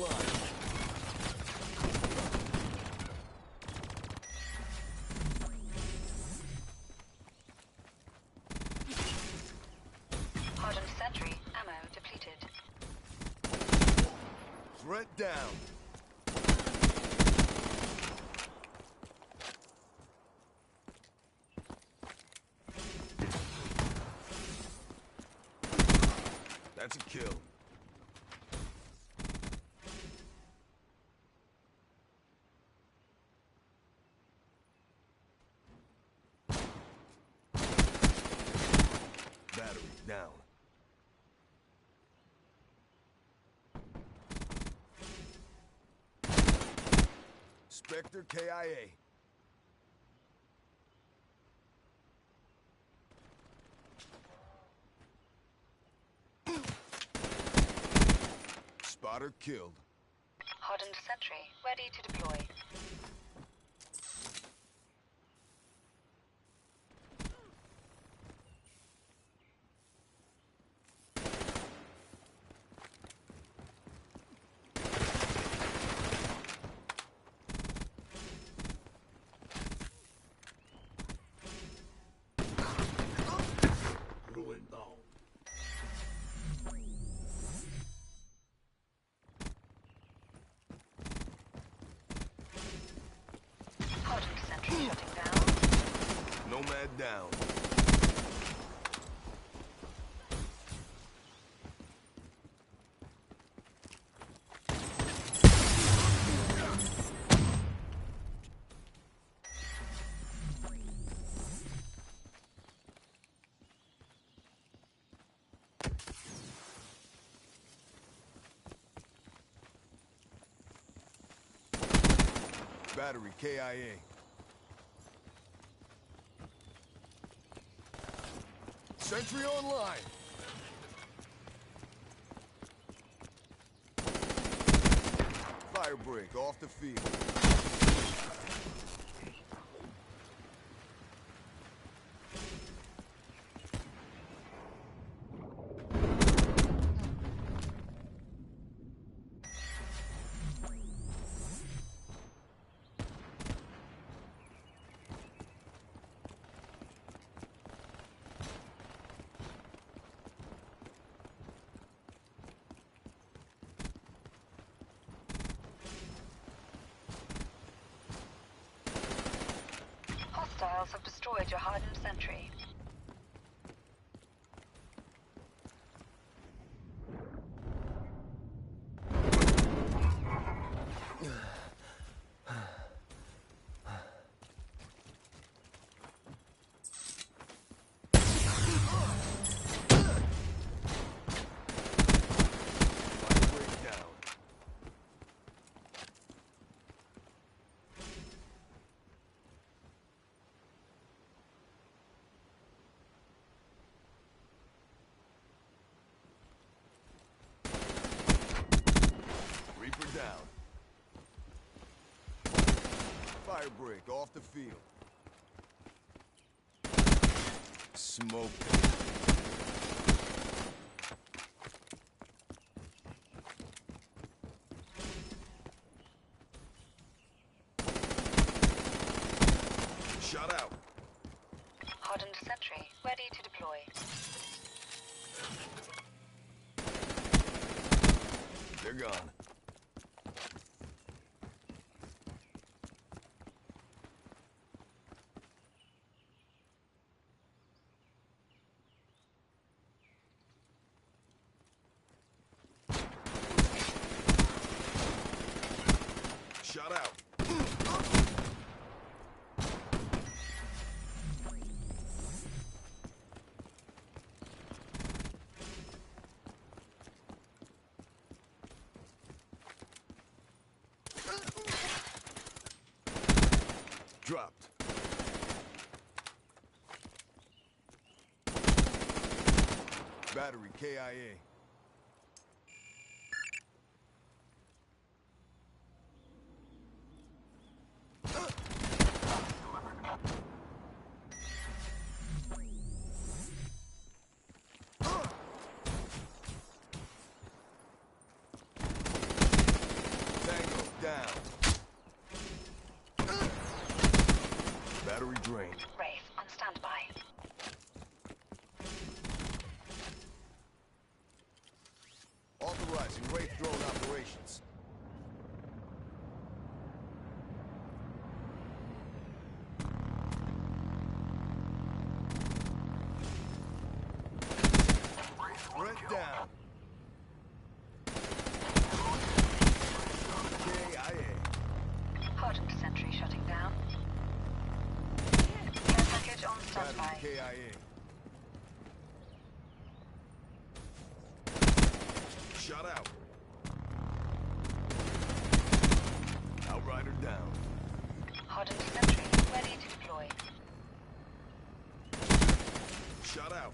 online. Hardened sentry, ammo depleted. Threat down. That's a kill. Battery down. Spectre KIA. Spotter killed. Hardened sentry, ready to deploy. Ruin down. Hardened sentry shutting down. Nomad down. Battery KIA. Sentry online. Fire break off the field. Hostiles have destroyed your hardened sentry. Fire break down. Reaper down. Fire break off the field. Smoke. Shot out. Hardened sentry, ready to deploy. They're gone. Shot out. Dropped. Battery KIA. Advising Wraith drone operations. Threat down. KIA. Hardened sentry shutting down. Care package on standby. KIA. Shot out. Outrider down. Hardened sentry ready to deploy. Shot out.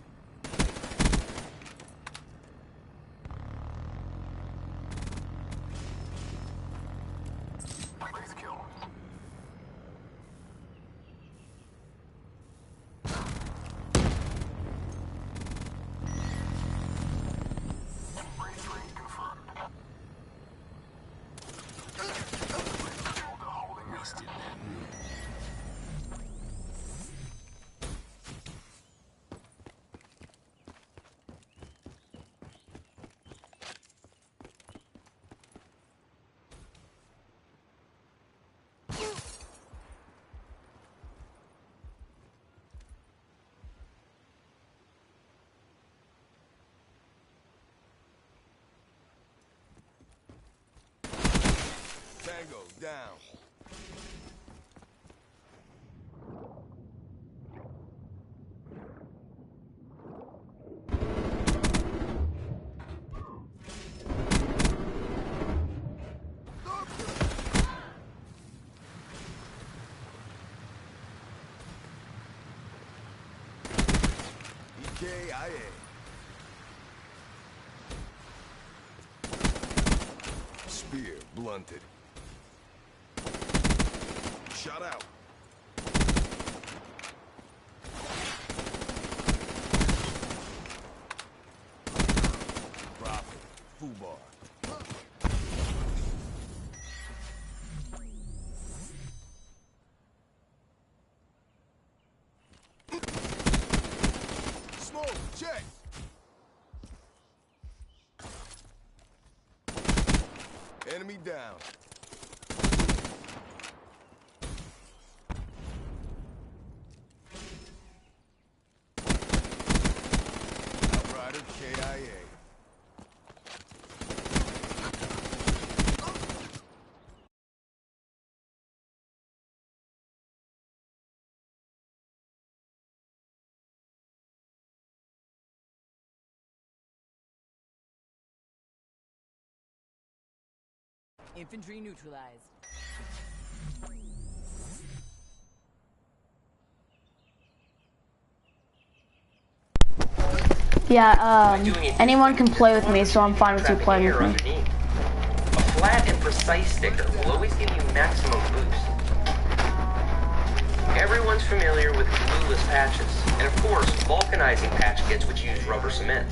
Tango down. EKIA. Spear blunted. Shot out. Profit. Fubar. Smoke. Check. Enemy down. Outrider KIA. Infantry neutralized. Yeah, anyone can play with me, so I'm fine with you playing with me. A flat and precise sticker will always give you maximum boost. Everyone's familiar with glueless patches, and of course, vulcanizing patch kits which use rubber cement.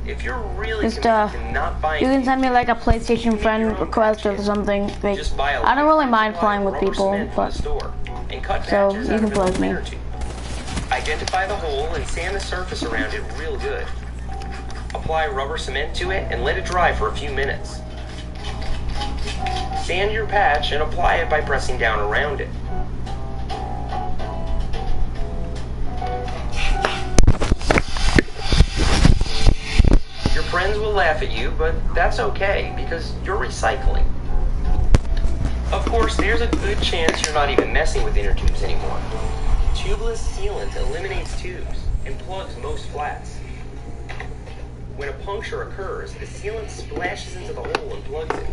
If you're really committed to not buying, you can send me like a PlayStation friend request or something. Like, I don't really mind playing with people, but so you can play with me. Identify the hole and sand the surface around it real good. Apply rubber cement to it and let it dry for a few minutes. Sand your patch and apply it by pressing down around it. Your friends will laugh at you, but that's okay because you're recycling. Of course, there's a good chance you're not even messing with inner tubes anymore. Tubeless sealant eliminates tubes and plugs most flats. When a puncture occurs, the sealant splashes into the hole and plugs it.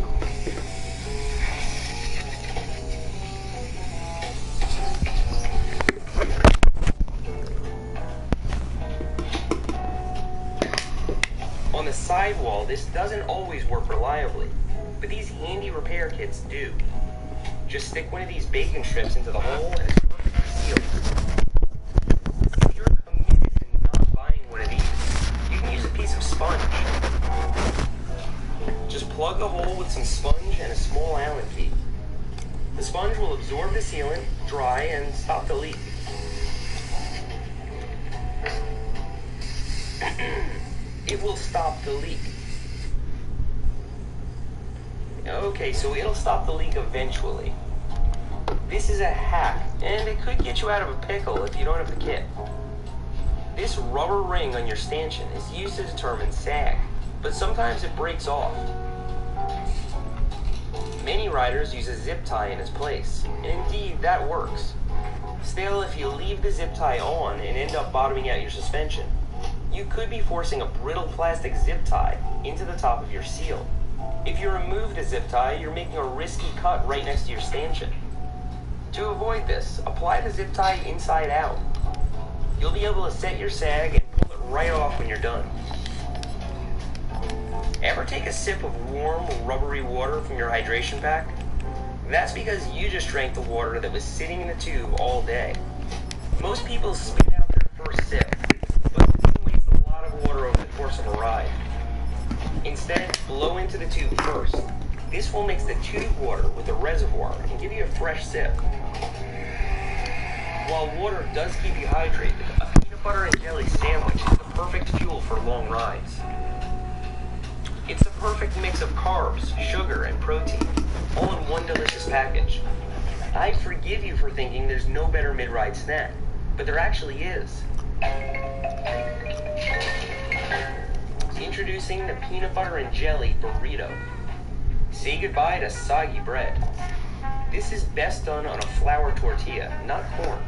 On the sidewall, this doesn't always work reliably, but these handy repair kits do. Just stick one of these bacon strips into the hole and it's perfectly sealed. If you're committed to not buying one of these, you can use a piece of sponge. Just plug the hole with some sponge and a small Allen key. The sponge will absorb the sealant, dry, and stop the leak. It will stop the leak. Okay, so it'll stop the leak eventually. This is a hack, and it could get you out of a pickle if you don't have the kit. This rubber ring on your stanchion is used to determine sag, but sometimes it breaks off. Many riders use a zip tie in its place, and indeed that works. Still, if you leave the zip tie on and end up bottoming out your suspension, you could be forcing a brittle plastic zip tie into the top of your seal. If you remove the zip tie, you're making a risky cut right next to your stanchion. To avoid this, apply the zip tie inside out. You'll be able to set your sag and pull it right off when you're done. Ever take a sip of warm, rubbery water from your hydration pack? That's because you just drank the water that was sitting in the tube all day. Most people spit out their first sip, but this can waste a lot of water over the course of a ride. Instead, blow into the tube first. This will mix the tube water with the reservoir and give you a fresh sip. While water does keep you hydrated, a peanut butter and jelly sandwich is the perfect fuel for long rides. It's the perfect mix of carbs, sugar, and protein, all in one delicious package. I'd forgive you for thinking there's no better mid-ride snack, but there actually is. Introducing the peanut butter and jelly burrito. Say goodbye to soggy bread. This is best done on a flour tortilla, not corn.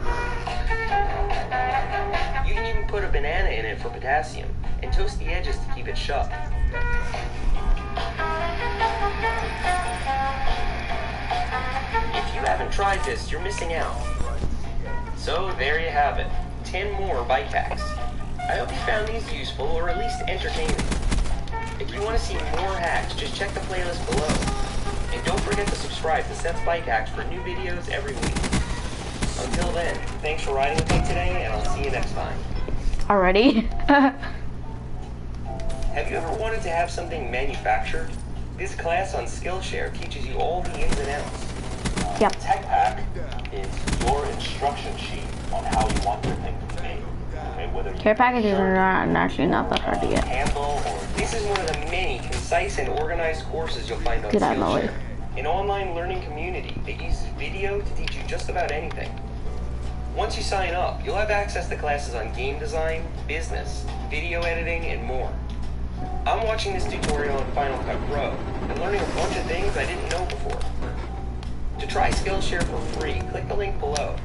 You can even put a banana in it for potassium, and toast the edges to keep it shut. If you haven't tried this, you're missing out. So there you have it, 10 more bike hacks. I hope you found these useful or at least entertaining. If you want to see more hacks, just check the playlist below. And don't forget to subscribe to Seth's Bike Hacks for new videos every week. Until then, thanks for riding with me today, and I'll see you next time. Already? Have you ever wanted to have something manufactured? This class on Skillshare teaches you all the ins and outs. Yep. Tech Pack is your instruction sheet on how you want your thing to be made. Okay, whether Care packages are actually not that hard to get. Handle, or this is one of the many concise and organized courses you'll find on Get out of my way. Skillshare, an online learning community that uses video to teach you just about anything. Once you sign up, you'll have access to classes on game design, business, video editing, and more. I'm watching this tutorial on Final Cut Pro and learning a bunch of things I didn't know before. To try Skillshare for free, click the link below.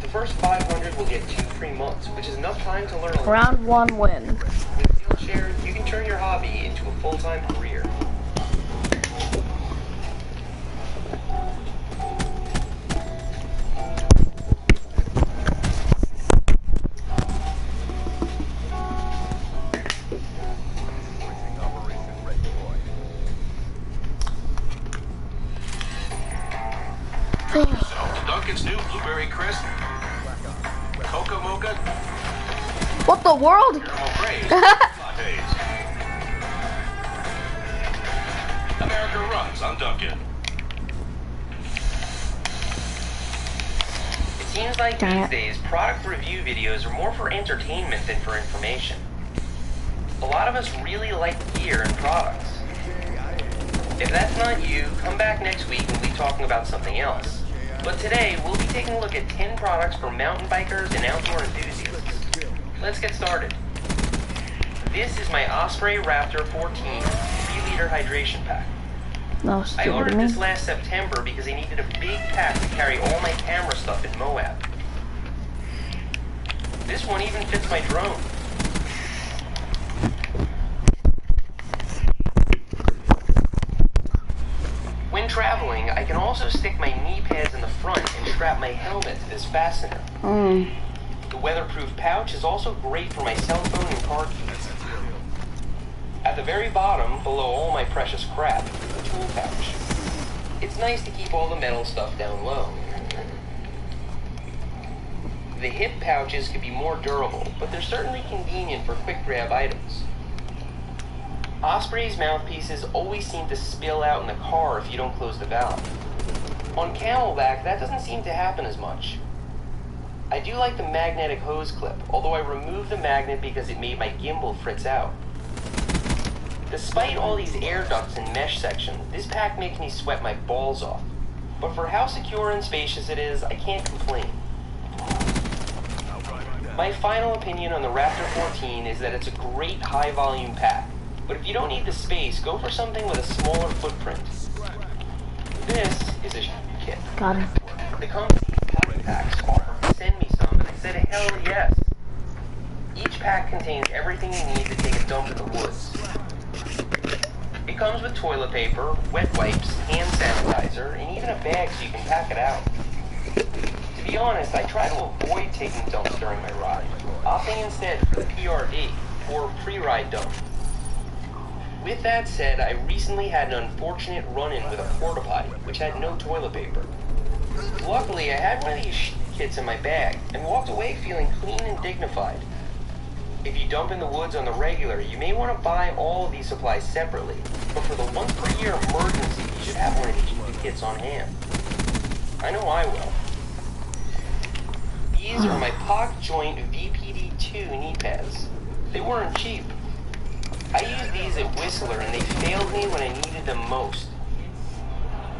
The first 500 will get 2 free months, which is enough time to learn a lot. Round 1 win. With Skillshare, you can turn your hobby into a full-time career. Dunkin's new Blueberry Crisp, Coca Mocha, What the world? Caramel Craze, lattes. America runs on Dunkin'. It seems like these days, product review videos are more for entertainment than for information. A lot of us really like gear and products. If that's not you, come back next week and we'll be talking about something else. But today, we'll be taking a look at 10 products for mountain bikers and outdoor enthusiasts. Let's get started. This is my Osprey Raptor 14 3-liter hydration pack. No, I ordered me. this last September because I needed a big pack to carry all my camera stuff in Moab. This one even fits my drone. When traveling, I can also stick my knee pads in the front and strap my helmet to this fastener. The weatherproof pouch is also great for my cell phone and car keys. At the very bottom, below all my precious crap, is the tool pouch. It's nice to keep all the metal stuff down low. The hip pouches could be more durable, but they're certainly convenient for quick grab items. Osprey's mouthpieces always seem to spill out in the car if you don't close the valve. On Camelback, that doesn't seem to happen as much. I do like the magnetic hose clip, although I removed the magnet because it made my gimbal fritz out. Despite all these air ducts and mesh sections, this pack makes me sweat my balls off. But for how secure and spacious it is, I can't complain. My final opinion on the Raptor 14 is that it's a great high-volume pack, but if you don't need the space, go for something with a smaller footprint. This is a kit. Got it. The company Pocket Packs offered to send me some, and I said hell yes. Each pack contains everything you need to take a dump in the woods. It comes with toilet paper, wet wipes, hand sanitizer, and even a bag so you can pack it out. To be honest, I try to avoid taking dumps during my ride, opting instead for the PRD, or pre-ride dump. With that said, I recently had an unfortunate run-in with a porta potty, which had no toilet paper. Luckily, I had one of these kits in my bag, and walked away feeling clean and dignified. If you dump in the woods on the regular, you may want to buy all of these supplies separately, but for the once-per-year emergency, you should have one of these kits on hand. I know I will. These are my POC Joint VPD2 knee pads. They weren't cheap. I used these at Whistler and they failed me when I needed them most.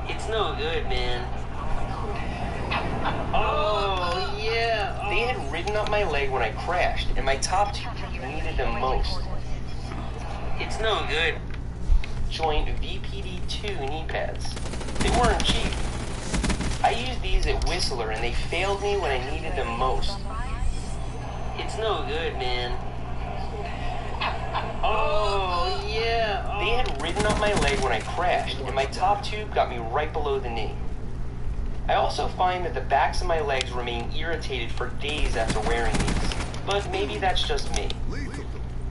It's no good, man. Oh, yeah. They had ridden up my leg when I crashed, and my top two needed them most. It's no good. Joint VPD2 knee pads. They weren't cheap. I used these at Whistler and they failed me when I needed them most. It's no good, man. Oh, yeah. They had ridden up my leg when I crashed, and my top tube got me right below the knee. I also find that the backs of my legs remain irritated for days after wearing these, but maybe that's just me.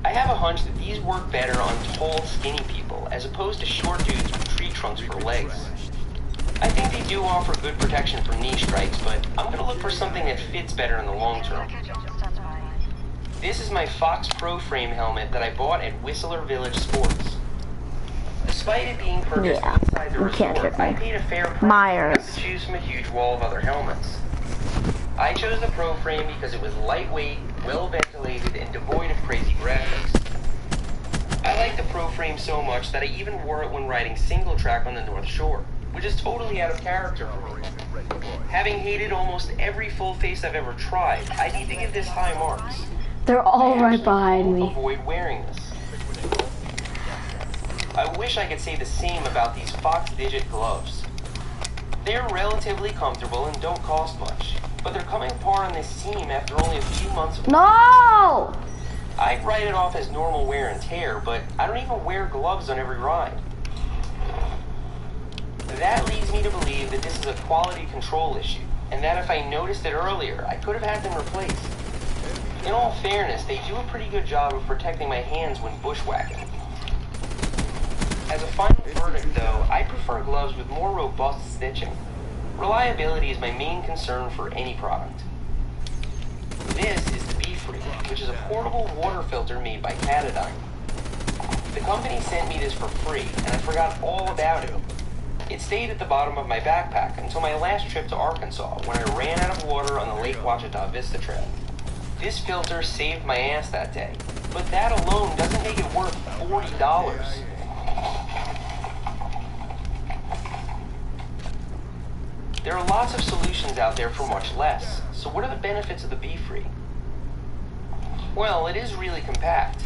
I have a hunch that these work better on tall, skinny people, as opposed to short dudes with tree trunks for legs. I think they do offer good protection from knee strikes, but I'm going to look for something that fits better in the long term. This is my Fox Pro Frame helmet that I bought at Whistler Village Sports. Despite it being purchased inside the resort, I paid a fair price to choose from a huge wall of other helmets. I chose the Pro Frame because it was lightweight, well ventilated, and devoid of crazy graphics. I like the Pro Frame so much that I even wore it when riding single track on the North Shore, which is totally out of character for me. Having hated almost every full face I've ever tried, I need to give this high marks. They're all right behind me. Avoid wearing this. I wish I could say the same about these Fox Digit gloves. They're relatively comfortable and don't cost much, but they're coming apart on this seam after only a few months of No! I'd write it off as normal wear and tear, but I don't even wear gloves on every ride. That leads me to believe that this is a quality control issue, and that if I noticed it earlier, I could have had them replaced. In all fairness, they do a pretty good job of protecting my hands when bushwhacking. As a final verdict, though, I prefer gloves with more robust stitching. Reliability is my main concern for any product. This is the BeFree, which is a portable water filter made by Katadyn. The company sent me this for free, and I forgot all about it. It stayed at the bottom of my backpack until my last trip to Arkansas, when I ran out of water on the Lake Ouachita Vista Trail. This filter saved my ass that day, but that alone doesn't make it worth $40. There are lots of solutions out there for much less, so what are the benefits of the BeFree? Well, it is really compact.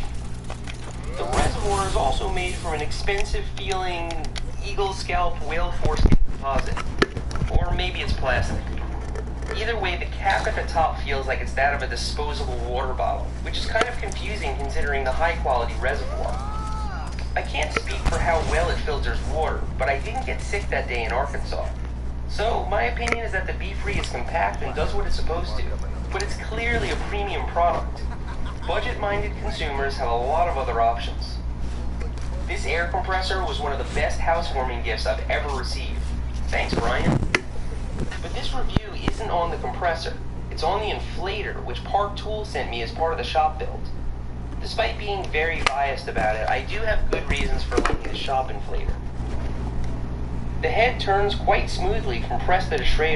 The reservoir is also made from an expensive-feeling eagle scalp whale foreskin composite. Or maybe it's plastic. Either way, the cap at the top feels like it's that of a disposable water bottle, which is kind of confusing considering the high-quality reservoir. I can't speak for how well it filters water, but I didn't get sick that day in Arkansas. So, my opinion is that the BeFree is compact and does what it's supposed to, but it's clearly a premium product. Budget-minded consumers have a lot of other options. This air compressor was one of the best housewarming gifts I've ever received. Thanks, Brian. But this review isn't on the compressor. It's on the inflator, which Park Tools sent me as part of the shop build. Despite being very biased about it, I do have good reasons for liking the shop inflator. The head turns quite smoothly from Presta to Schrader.